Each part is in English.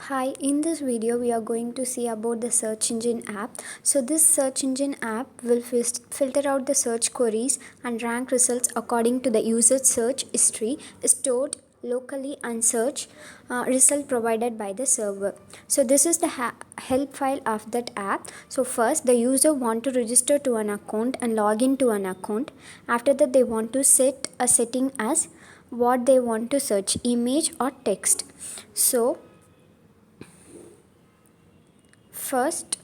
Hi, in this video we are going to see about the search engine app. So this search engine app will filter out the search queries and rank results according to the user's search history stored locally and search result provided by the server. So this is the help file of that app. So first the user want to register to an account and log into an account. After that they want to set a setting as what they want to search, image or text. So first,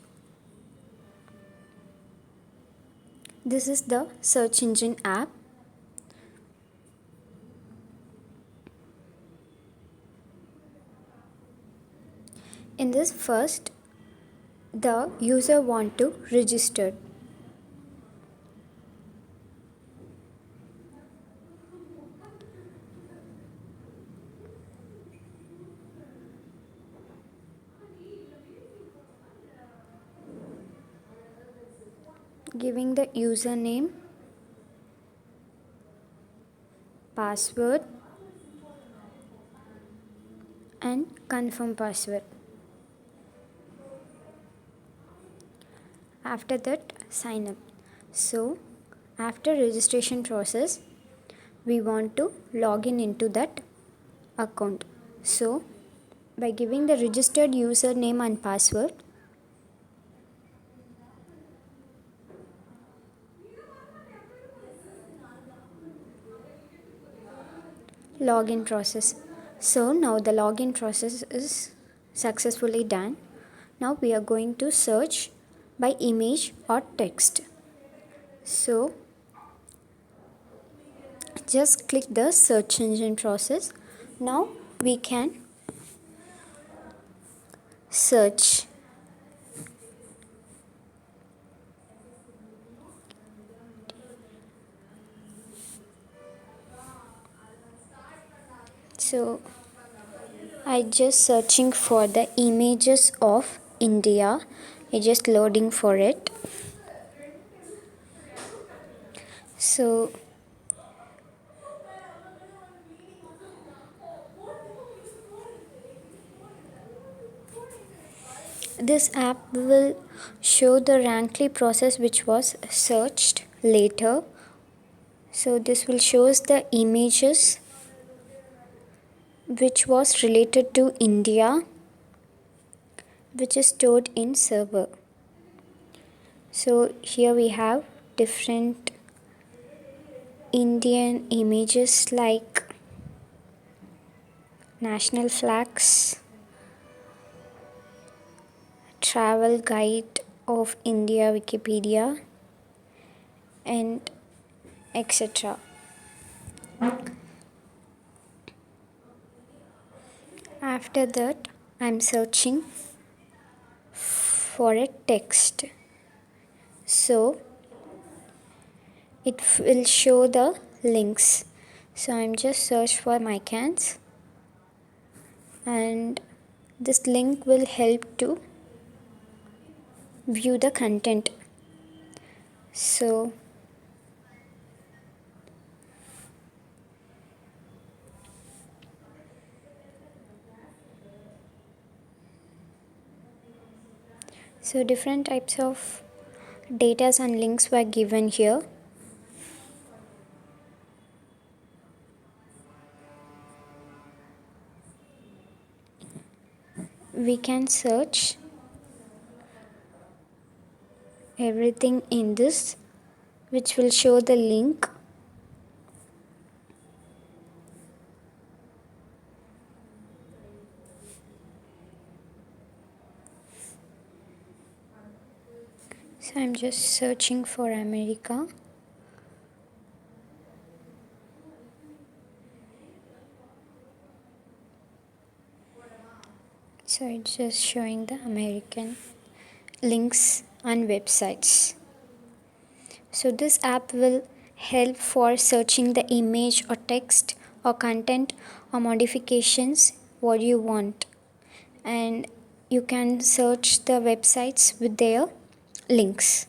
this is the search engine app. In this first, the user want to register. Giving the username, password and confirm password. After that, sign up. So after registration process, we want to log in into that account. So by giving the registered username and password, login process. So now the login process is successfully done. Now we are going to search by image or text. So just click the search engine process. Now we can search. So I just searching for the images of India. I just loading for it. So this app will show the rankly process which was searched later. So this will shows the images which was related to India, which is stored in server. So here we have different Indian images like national flags, travel guide of India Wikipedia, and etc. After that, I'm searching for a text. So it will show the links. So I'm just search for MICANS, and this link will help to view the content. So different types of data and links were given here. We can search everything in this, which will show the link. So I'm just searching for America. So it's just showing the American links and websites. So this app will help for searching the image or text or content or modifications what you want, and you can search the websites with their links.